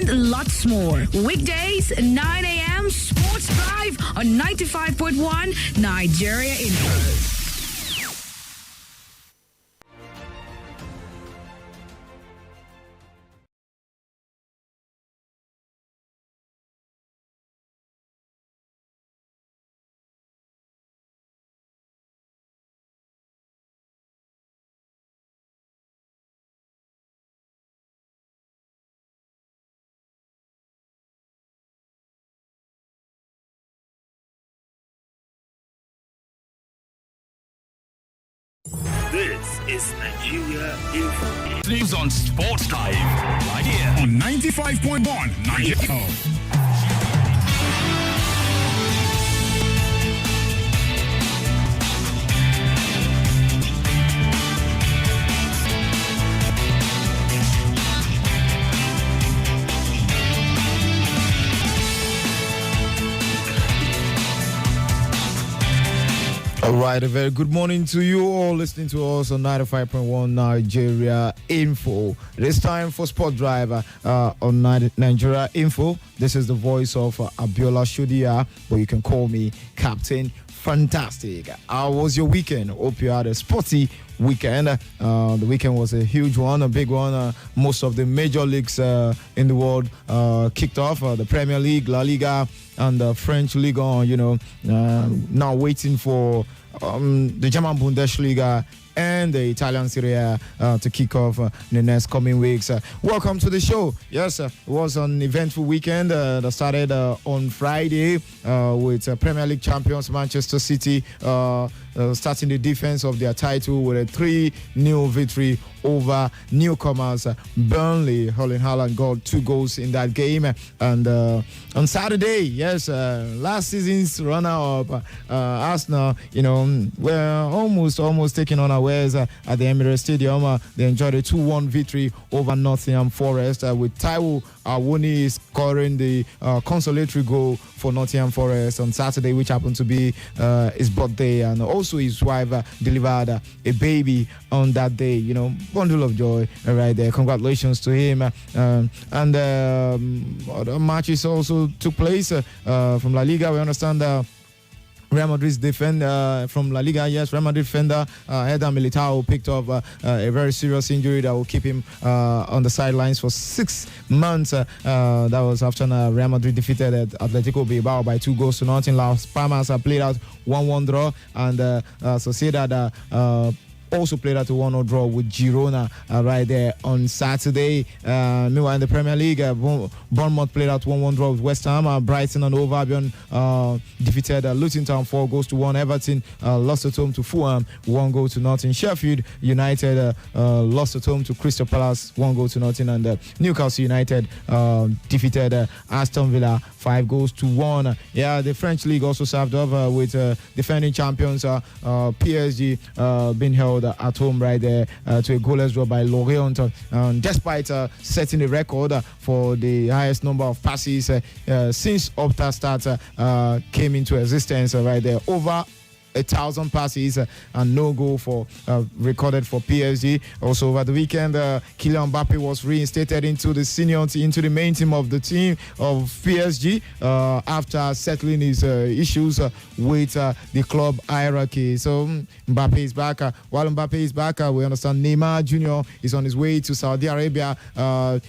and lots more. Weekdays, 9 a.m. Sports Drive on 95.1 Nigeria Info. This is Nigeria Info. News on Sports Drive, right here on 95.1 Nigeria. All right, a very good morning to you all listening to us on 95.1 Nigeria Info. It is time for Sport Drive on Nigeria Info. This is the voice of Abiola Shodia, but you can call me Captain Fantastic. How was your weekend? Hope you had a sporty weekend. The weekend was a huge one, a big one. Most of the major leagues in the world kicked off. The Premier League, La Liga, and the French Ligue 1, now waiting for the German Bundesliga and the Italian Serie A to kick off in the next coming weeks. Welcome to the show. Yes, it was an eventful weekend that started on Friday with Premier League champions Manchester City starting the defense of their title with a 3-0 victory over newcomers Burnley. Erling Haaland got 2 goals in that game. And on Saturday, yes, last season's runner-up Arsenal, were almost taking on Wales at the Emirates Stadium. They enjoyed a 2-1 victory over Nottingham Forest with Taiwo Awoniyi scoring the consolatory goal for Nottingham Forest on Saturday, which happened to be his birthday, and also his wife delivered a baby on that day. Bundle of joy right there. Congratulations to him. And other matches also took place from La Liga. We understand Real Madrid's defender from La Liga, Real Madrid defender Eder Militao picked up a very serious injury that will keep him on the sidelines for 6 months. That was after Real Madrid defeated Atletico Bilbao by 2-0. Las Palmas played out 1-1 draw, and Sociedad also played at a 1-0 draw with Girona right there on Saturday. Meanwhile, in the Premier League, Bournemouth played out 1-1 draw with West Ham. Brighton and Hove Albion defeated Luton Town 4-1. Everton lost at home to Fulham 1-0. Sheffield United lost at home to Crystal Palace 1-0. And Newcastle United defeated Aston Villa 5-1. The French league also served up with defending champions PSG being held at home right there to a goalless draw by Lorient, despite setting the record for the highest number of passes since Opta start came into existence right there. Over 1,000 passes and no goal for recorded for PSG. Also over the weekend, Kylian Mbappe was reinstated into the senior team, into the main team of the team of PSG after settling his issues with the club hierarchy. So Mbappe is back. While Mbappe is back, we understand Neymar Jr. is on his way to Saudi Arabia,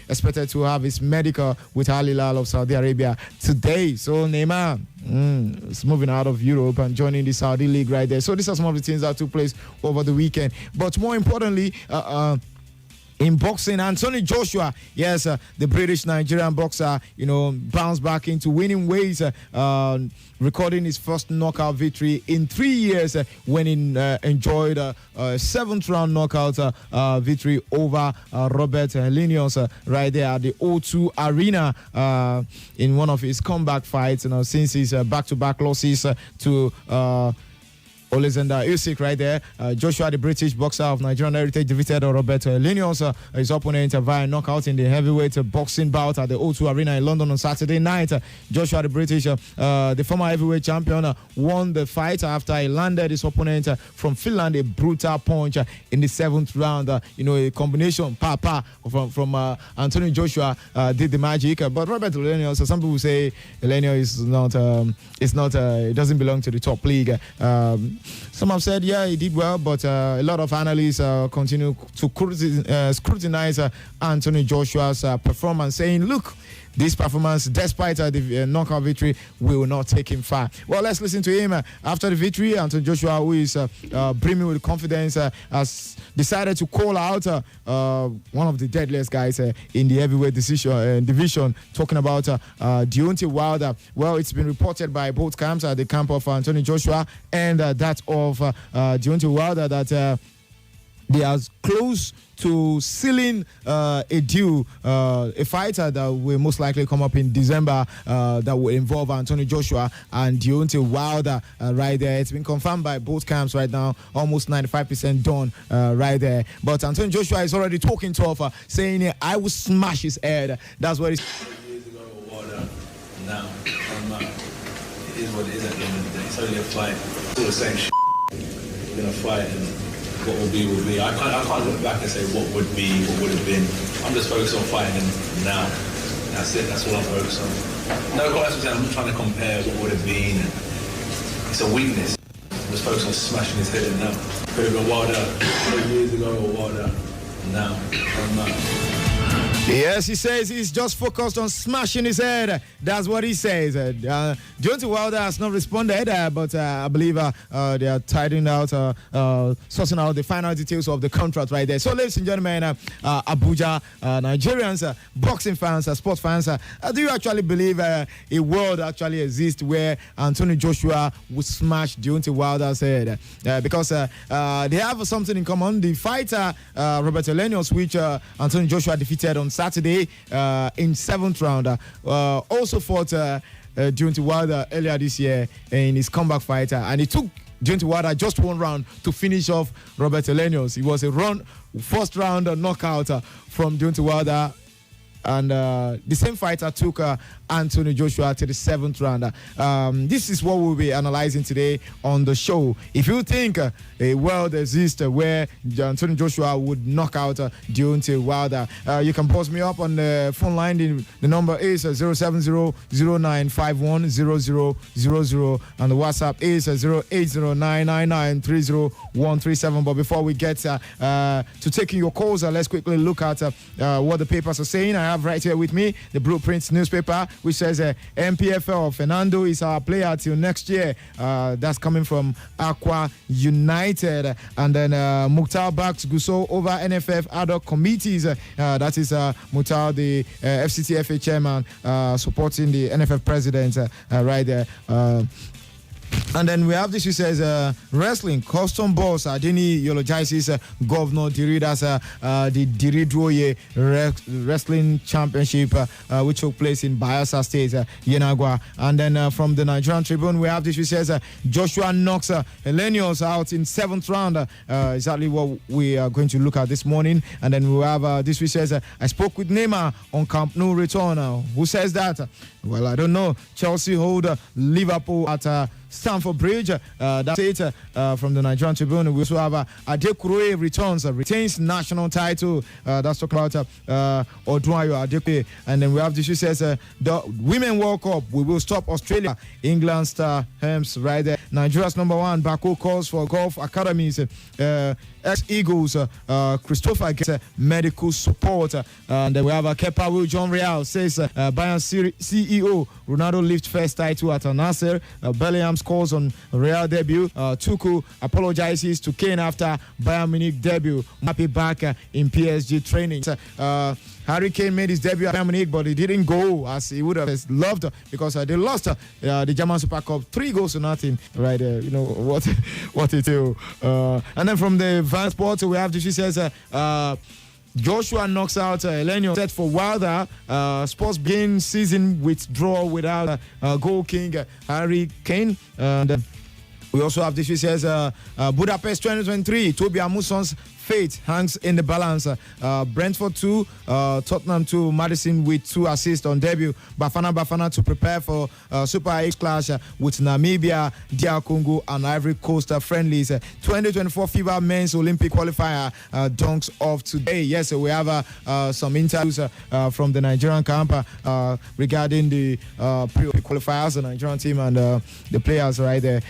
expected to have his medical with Al Hilal of Saudi Arabia today. So Neymar is moving out of Europe and joining the Saudi League right there. So these are some of the things that took place over the weekend. But more importantly, in boxing, Anthony Joshua, the British-Nigerian boxer, bounced back into winning ways, recording his first knockout victory in 3 years when he enjoyed a 7th-round knockout victory over Robert Helenius right there at the O2 Arena in one of his comeback fights, since his back-to-back losses to Alexander Usyk right there. Joshua, the British boxer of Nigerian heritage, defeated Roberto Linios, his opponent via knockout in the heavyweight boxing bout at the O2 Arena in London on Saturday night. Joshua, the British, the former heavyweight champion, won the fight after he landed his opponent from Finland a brutal punch in the 7th round. A combination from Anthony Joshua did the magic. But Roberto Linios, some people say Linios is not, it doesn't belong to the top league. Some have said, yeah, he did well, but a lot of analysts continue to scrutinize Anthony Joshua's performance, saying, look, this performance, despite the knockout victory, will not take him far. Well, let's listen to him. After the victory, Anthony Joshua, who is brimming with confidence, has decided to call out one of the deadliest guys in the heavyweight division, talking about Deontay Wilder. Well, it's been reported by both camps, the camp of Anthony Joshua and that of Deontay Wilder, that they are close to sealing a deal, a fighter that will most likely come up in December that will involve Anthony Joshua and Deontay Wilder right there. It's been confirmed by both camps right now, almost 95% done right there. But Anthony Joshua is already talking tough, saying, I will smash his head. That's what he's... Years ago or Wilder, now, it is what it is at the end of the day. It's only a fight. It's all the same shit. We're going to fight and what will be will be. I can't look back and say what would be, what would have been. I'm just focused on fighting now. That's it. That's all I'm focused on. No, that's what I'm saying. I'm not trying to compare what would have been. It's a weakness. I'm just focused on smashing his head in now. Could have been Wilder years ago or Wilder now. I'm not. Yes, he says he's just focused on smashing his head. That's what he says. Deontay Wilder has not responded, but I believe they are tidying out, sorting out the final details of the contract right there. So, ladies and gentlemen, Abuja, Nigerians, boxing fans, sports fans, do you actually believe a world actually exists where Anthony Joshua would smash Deontay Wilder's head? Because they have something in common. The fighter, Roberto Linios, which Anthony Joshua defeated on Saturday in 7th round, also fought Deontay Wilder earlier this year in his comeback fight, and it took Deontay Wilder just one round to finish off Roberto Linios. It was a first round knockout from Deontay Wilder. And the same fighter took Anthony Joshua to the 7th round. This is what we'll be analyzing today on the show. If you think a world exists where Anthony Joshua would knock out Deontay Wilder, you can post me up on the phone line. The number is 070-0951-0000, and the WhatsApp is 08099930137. But before we get to taking your calls, let's quickly look at what the papers are saying. I have right here with me the Blueprints newspaper, which says MPFL Fernando is our player till next year. That's coming from Aqua United. And then Mukhtar backs Gusau over NFF ad hoc committees. That is Mukhtar, the FCTFA chairman, supporting the NFF president right there. And then we have this, which says wrestling custom boss Adini eulogizes Governor Dirida's the Diridwoye Wrestling Championship, which took place in Bayelsa State, Yenagua. And then from the Nigerian Tribune, we have this, which says Joshua knocks Linios out in 7th round. Exactly what we are going to look at this morning. And then we have this, which says I spoke with Neymar on Camp Nou return. Who says that? Well, I don't know. Chelsea hold Liverpool at Stamford Bridge. That's it from the Nigerian Tribune. We also have Adekunle retains national title. That's talking about Odunayo Adekunle. And then we have this, who says the Women World Cup, we will stop Australia. England star Helms right there. Nigeria's #1 Baku calls for golf academies. Ex-Eagles Christopher gets medical support. And then we have Kepa Will John Real says Bayern CEO Ronaldo lifts first title at Al Nassr. Bellingham scores on Real debut. Tuchel apologizes to Kane after Bayern Munich debut. Mbappe back in PSG training. Harry Kane made his debut at Bayern Munich, but he didn't go as he would have loved because they lost the German Super Cup 3-0. Right there, you know what it is. And then from the Van Sport, we have this. She says Joshua knocks out Linios. Set for Wilder. Sports begin season with draw without goal king Harry Kane. And We also have this, which says Budapest 2023, Toby Amuson's fate hangs in the balance. Brentford 2, Tottenham 2, Madison with 2 assists on debut. Bafana to prepare for Super 8 clash with Namibia, DR Congo, and Ivory Coast friendlies. 2024 FIBA Men's Olympic Qualifier dunks off today. Yes, we have some interviews from the Nigerian camp regarding the pre-Olympic qualifiers, the Nigerian team, and the players right there.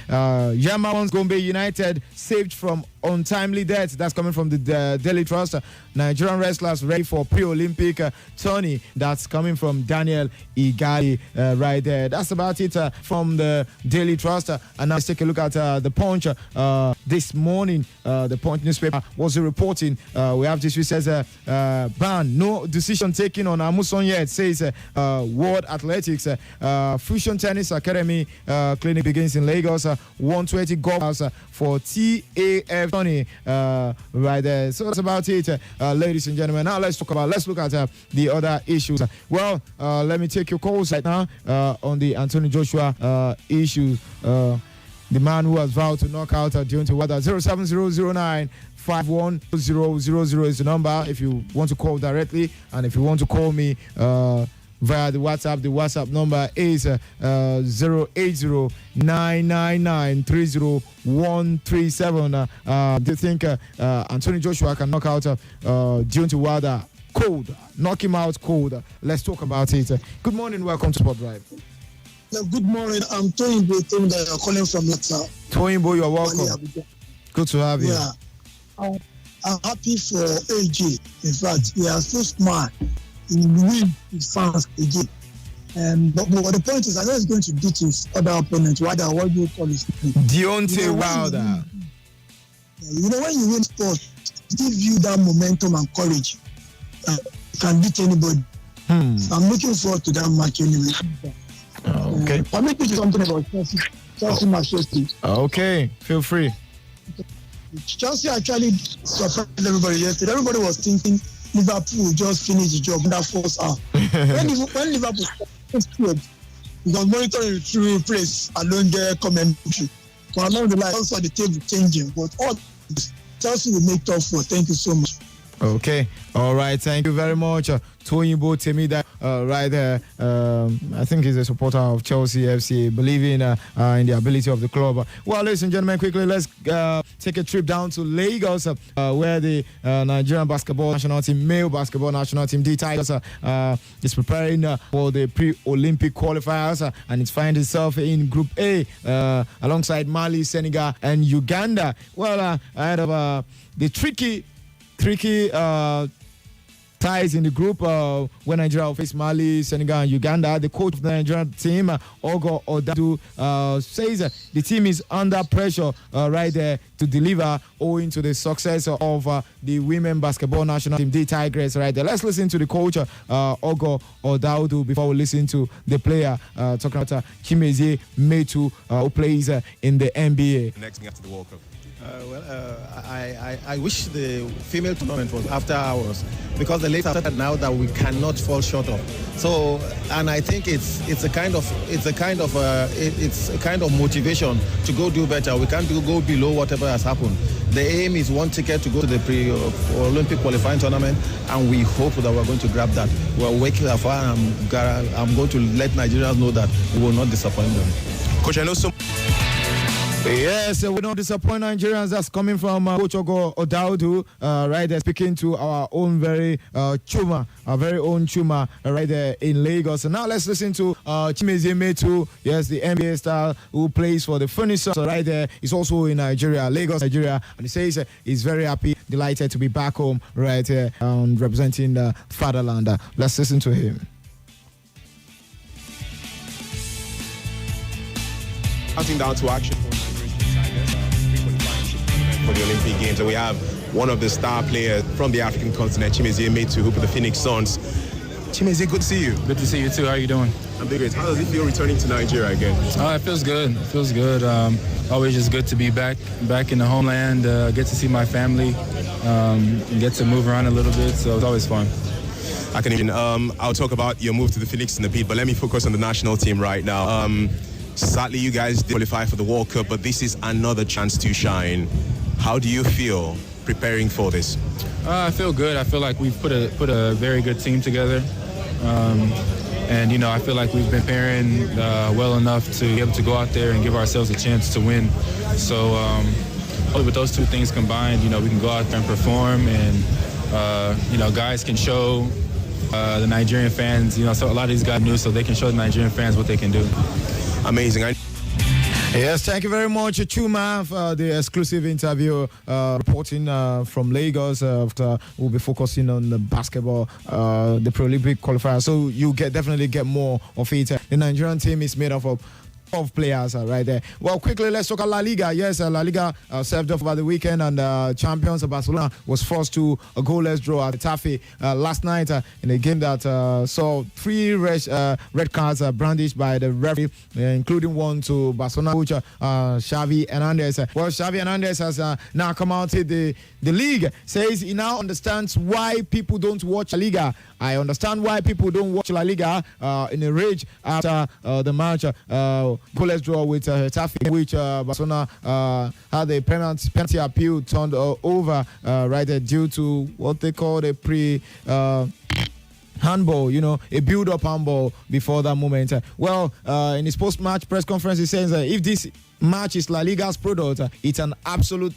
Yamamon's Gombe United saved from untimely death. That's coming from the Daily Trust. Nigerian wrestlers ready for pre-Olympic tourney. That's coming from Daniel Igali right there. That's about it from the Daily Trust. And now let's take a look at the Punch. This morning, the Punch newspaper was reporting. We have this which says ban, no decision taken on Amuson yet, says World Athletics. Fusion Tennis Academy clinic begins in Lagos. 120 golfers for TAF tourney right there. So that's about it, ladies and gentlemen. Now let's look at the other issues. Well, let me take your calls right now on the Anthony Joshua issue. The man who has vowed to knock out Deontay Wilder. 07009 510000 is the number if you want to call directly, and if you want to call me via the WhatsApp number is 08099930137. Do you think Anthony Joshua can knock out Deontay Wilder cold? Knock him out cold. Let's talk about it. Good morning, welcome to Sport Drive. Good morning. I'm Toyinbo that you're calling from Lata. Toyinbo, you're welcome. Good to have you. Yeah. I'm happy for AJ. In fact, he has so smart. He will win his fans again. But the point is, I know he's going to beat his other opponent. What do you call his name? Deontay Wilder. You know, when you win sport, it gives you that momentum and courage. You can beat anybody. So I'm looking forward to that match anyway. Okay. I'll make you something about Chelsea Manchester. Okay, feel free. Chelsea actually surprised everybody yesterday. Everybody was thinking Liverpool just finished the job in that first half. when Liverpool scored, he was monitoring through press and don't get commentary. So along the line, also the table changing. But all this, Chelsea will make top four. Thank you so much. Okay. All right. Thank you very much. Toyinbo Temida right there. I think he's a supporter of Chelsea FC, believing in the ability of the club. Well, ladies and gentlemen, quickly, let's take a trip down to Lagos, where the Nigerian basketball national team, male basketball national team, the Tigers, is preparing for the pre-Olympic qualifiers, and it's finding itself in Group A alongside Mali, Senegal, and Uganda. Well, ahead of the tricky ties in the group when Nigeria will face Mali, Senegal, and Uganda. The coach of the Nigerian team, Ogo Odadu, says the team is under pressure right there to deliver owing to the success of the women basketball national team, the Tigers, right there. Let's listen to the coach, Ogo Odadu, before we listen to the player talking about Chimezie Metu, who plays in the NBA. Next thing after the World Cup. I wish the female tournament was after hours, because the ladies are started now that we cannot fall short of. So, and I think it's a kind of motivation to go do better. We can't go below whatever has happened. The aim is one ticket to go to the pre-Olympic qualifying tournament, and we hope that we're going to grab that. We're working hard, and I'm going to let Nigerians know that we will not disappoint them. Coach, I know some. Yes, we don't disappoint Nigerians. That's coming from Coach Ogo Odaudu, right there, speaking to our own very our very own Chuma, right there in Lagos. And now let's listen to Chimezie Metu, yes, the NBA star who plays for the Phoenix. So right there, he's also in Nigeria, Lagos, Nigeria, and he says he's very happy, delighted to be back home, right here, representing the fatherland. Let's listen to him. Counting down to action for the Olympic Games, and we have one of the star players from the African continent, Chimezie Metu, who for the Phoenix Suns. Chimezie, good to see you. Good to see you too. How are you doing? I'm doing great. How does it feel returning to Nigeria again? It feels good. It feels good. Always just good to be back in the homeland. Get to see my family. Get to move around a little bit. So it's always fun. I can even. I'll talk about your move to the Phoenix in a bit, but let me focus on the national team right now. Sadly, you guys did qualify for the World Cup, but this is another chance to shine. How do you feel preparing for this? I feel good. I feel like we've put a very good team together. And, you know, I feel like we've been preparing well enough to be able to go out there and give ourselves a chance to win. So with those two things combined, you know, we can go out there and perform and, you know, guys can show the Nigerian fans, you know, so a lot of these guys new, so they can show the Nigerian fans what they can do. Amazing. Yes, thank you very much, Chuma, for the exclusive interview reporting from Lagos. We'll be focusing on the basketball, the Pro-Olympic qualifier. So you definitely get more of it. The Nigerian team is made up of players right there. Well, quickly, let's talk about La Liga. Yes, La Liga served off over the weekend, and champions of Barcelona was forced to a goalless draw at Getafe last night in a game that saw 3 red cards brandished by the referee, including one to Barcelona coach Xavi Hernandez. Well, Xavi Hernandez has now come out in the league, says he now understands why people don't watch La Liga. I understand why people don't watch La Liga in a rage after the match. Goalless draw with Getafe, which Barcelona had a penalty appeal turned over right there due to what they call a handball, you know, a build-up handball before that moment. In his post-match press conference, he says if this match is La Liga's product, it's an absolute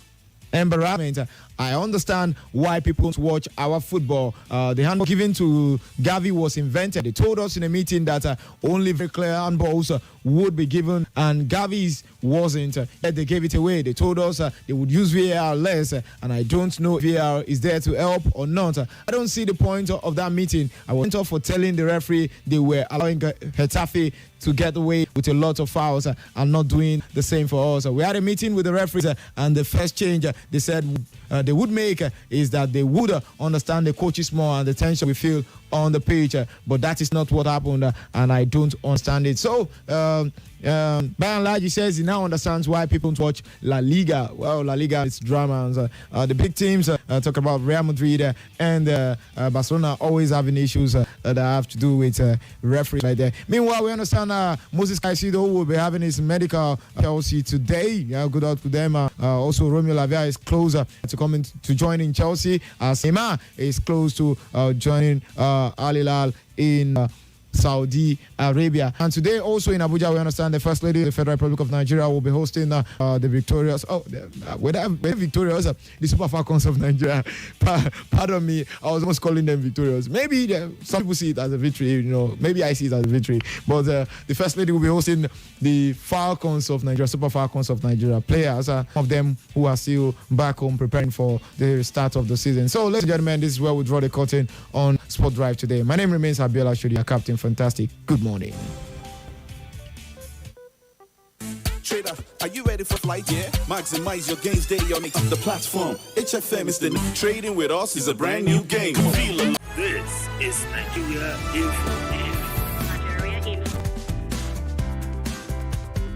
embarrassment. I understand why people don't watch our football. The handball given to Gavi was invented. They told us in a meeting that only very clear handballs would be given, and Gavi's wasn't. Yet they gave it away. They told us they would use VAR less, and I don't know if VAR is there to help or not. I don't see the point of that meeting. I went off for telling the referee they were allowing Getafe to get away with a lot of fouls and not doing the same for us. We had a meeting with the referees, and the first change they said they would make is that they would understand the coaches more and the tension we feel on the pitch, but that is not what happened, and I don't understand it. So by and large, he says he now understands why people don't watch La Liga. Well, La Liga is drama. The big teams talk about Real Madrid and Barcelona always having issues that have to do with referees right there. Meanwhile, we understand Moses Caicedo will be having his medical Chelsea today. Good out to them. Also, Romeo Lavia is closer to coming to joining Chelsea. Neymar is close to joining Al Hilal in Saudi Arabia. And today also in Abuja, we understand the First Lady of the Federal Republic of Nigeria will be hosting the victorious, victorious, the Super Falcons of Nigeria. Pardon me, I was almost calling them victorious. Maybe some people see it as a victory, you know, maybe I see it as a victory. But the First Lady will be hosting the Falcons of Nigeria, Super Falcons of Nigeria players, some of them who are still back home preparing for the start of the season. So, ladies and gentlemen, this is where we draw the curtain on Sport Drive today. My name remains Abiola Shudi, Captain Fantastic. Good morning. Trader, are you ready for flight? Yeah. Maximize your gains daily on the platform. HFM is the new trading with us is a brand new game. Feel This is Nigeria Info.